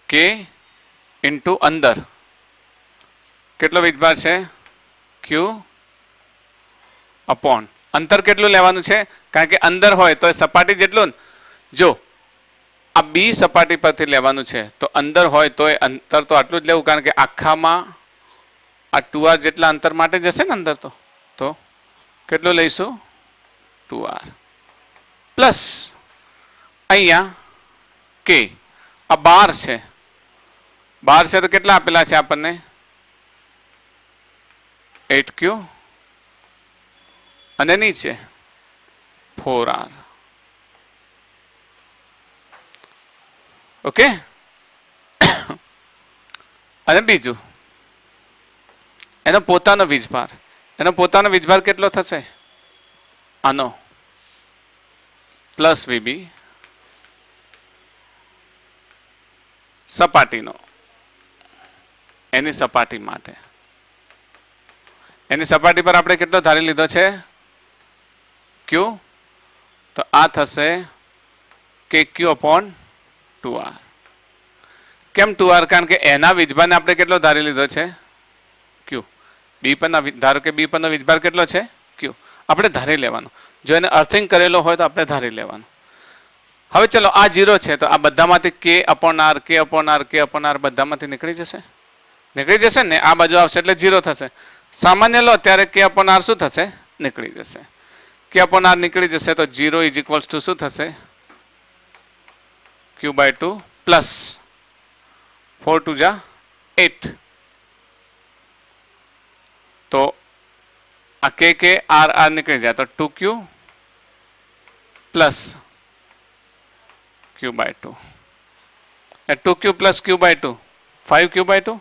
કે ઇન્ટુ અંદર કેટલો વીજભાર છે? ક્યુ અપોન અંતર કેટલું લેવાનું છે? કારણ કે અંદર હોય તો સપાટી જેટલું. જો આ બી સપાટી પરથી લેવાનું છે તો અંદર હોય તો અંતર તો આટલું જ લેવું, કારણ કે આખામાં આ 2R જેટલા અંતર માટે જશે ને અંદર. તો કેટલું લઈશું? 2R પ્લસ અહીંયા કે આ 12 છે. 12 છે તો કેટલા આપેલા છે આપણને? 8Q અને નીચે 4R. ઓકે, અને બીજું એનો પોતાનો વીજભાર. એનો પોતાનો વીજભાર કેટલો થશે? આનો પ્લસ વીબી સપાટીનો, એની સપાટી માટે. એની સપાટી પર આપણે કેટલો ધારી લીધો છે? ક્યુ. તો આ થશે કે ક્યુ અપોન 2R. કેમ 2R? કારણ કે એના વીજભારને આપણે કેટલો ધારી લીધો છે? ક્યુ. બી પરના ધારો કે બી પરનો વીજભાર કેટલો છે? ક્યુ. આપણે ધારી લેવાનું. જો એને અર્થિંગ કરેલો હોય તો આપણે ધારી લેવાનું. હવે ચલો, આ 0 છે તો આ બધામાંથી કે અપોન આર, કે અપોન આર, કે અપોન આર બધામાંથી નીકળી જશે. નીકળી જશે ને? આ બાજુ આવશે એટલે 0 થશે. સામાન્ય લો ત્યારે કે અપોન આર શું થશે? નીકળી જશે. કે અપોન આર નીકળી જશે તો 0 ઇઝ ઇક્વલ્સ ટુ શું થશે? Q/2 પ્લસ 4 2 જા 8. તો આ કે આર આર નીકળી જાય તો 2Q plus Q/2. 2Q plus Q/2 5Q/2.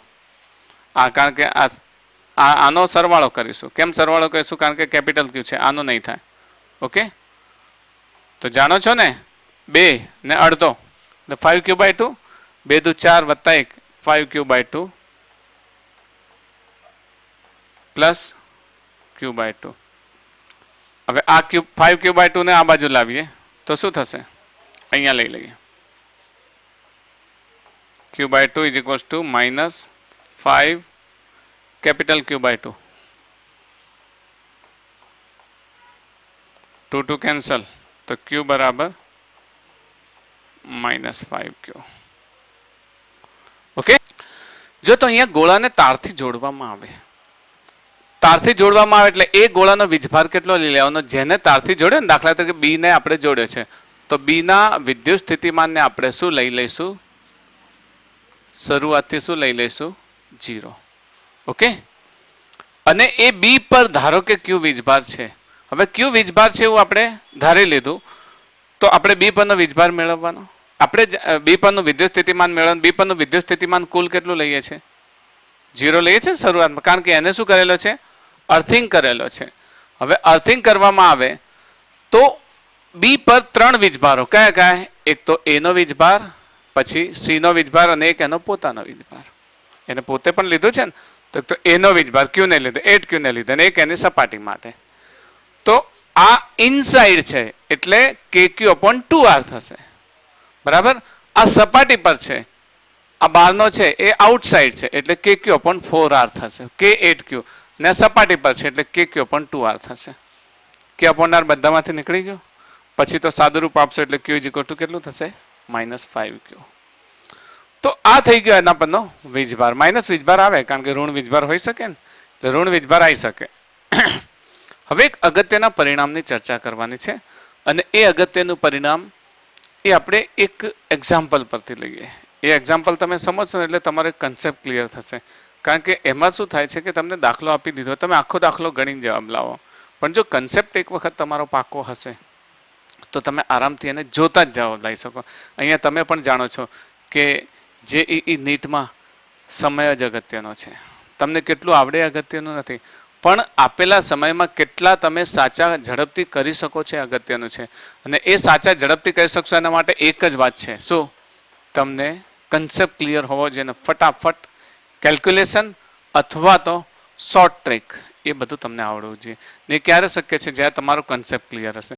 કારણ કે આનો સરવાળો કરીશું. કેમ સરવાળો કરીશું? કારણ કે કેપિટલ Q છે, આનો નહીં થાય. ઓકે, તો જાણો છો ને? 2 ને અડધો એટલે 5Q/2. 2 દુ 4 વત્તા 1 5Q/2 plus Q by two. હવે આ ક્યુબ 5 ક્યુ બાય ટુ ને આ બાજુ લાવીએ તો શું થશે? અહીંયા લઈ લઈએ. Q by two is equals to minus 5 capital Q by two. 2 2 cancel તો ક્યુ બરાબર માઇનસ 5 ક્યુ. ઓકે. જો તો અહીંયા ગોળાને તારથી જોડવામાં આવે, તારથી જોડવામાં આવે એટલે એ ગોળાનો વીજભાર કેટલો લઈ લેવાનો? જેને તારથી જોડે ને, દાખલા તરીકે બી ને આપણે જોડ્યો છે તો બી ના વિદ્યુત સ્થિતિમાનને આપણે શું લઈ લઈશું? શરૂઆતથી શું લઈ લઈશું? 0. ઓકે. અને એ બી પર ધારો કે ક્યુ વીજભાર છે. હવે ક્યુ વીજભાર છે એવું આપણે ધારી લીધું તો આપણે બી પરનો વીજભાર મેળવવાનો, આપણે બી પરનું વિદ્યુત સ્થિતિમાન મેળવવાનું. બી પરનું વિદ્યુત સ્થિતિમાન કુલ કેટલું લઈએ છીએ? 0 લઈએ છીએ શરૂઆતમાં, કારણ કે એને શું કરેલો છે? અર્થિંગ કરેલો છે. હવે અર્થિંગ કરવામાં આવે તો બી પર 3 વીજભારો કયા કયા? એક તો એ નો વીજભાર, પછી સી નો વીજભાર અને એક એનો પોતાનો વીજભાર. એને પોતે પણ લીધું છે ને, તો એનો વીજભાર ક્યુ ને લીધે, 8 ક્યુ ને લીધે, અને એક એની સપાટી માટે. તો આ ઇનસાઇડ છે એટલે KQ/2R થશે. બરાબર. આ સપાટી પર છે, આ બહારનો છે એ આઉટસાઇડ છે એટલે KQ/4R થશે. K8Q ને સપાટી પર છે એટલે KQ/2R થશે. K/R બધામાંથી નીકળી ગયો. પછી તો સાદુરૂપ આપશો એટલે Q = કેટલું થશે? -5Q. તો આ થઈ ગયો એના પરનો વીજભાર. માઇનસ વીજભાર આવે કારણ કે ઋણ વીજભાર હોઈ શકે ને, એટલે ઋણ વીજભાર આવી શકે. હવે એક અગત્યના પરિણામની ચર્ચા કરવાની છે અને એ અગત્યનું પરિણામ એ આપણે એક એક્ઝામ્પલ પરથી લઈએ. એ એક્ઝામ્પલ તમે સમજશો એટલે તમારો કન્સેપ્ટ ક્લિયર થશે. કારણ કે એમાં શું થાય છે કે તમને દાખલો આપી દીધો, તમે આખો દાખલો ગણીને જવાબ લાવો, પણ જો કન્સેપ્ટ એક વખત તમારો પાકો હશે તો તમે આરામથી એને જોતા જ જવાબ લાવી શકો. અહીંયા તમે પણ જાણો છો કે JEE નીટમાં સમય જ અગત્યનો છે. તમને કેટલું આવડે અગત્યનું નથી, પણ આપેલા સમયમાં કેટલા તમે સાચા ઝડપથી કરી શકો છો અગત્યનું છે. અને એ સાચા ઝડપથી કરી શકશો એના માટે એક જ વાત છે, શું? તમને કન્સેપ્ટ ક્લિયર હોવો જોઈએ. ફટાફટ કેલ્ક્યુલેશન અથવા તો શોર્ટ ટ્રીક એ બધું તમને આવડવું જોઈએ. ને ક્યારે શક્ય છે? જ્યારે તમારો કન્સેપ્ટ ક્લિયર હશે.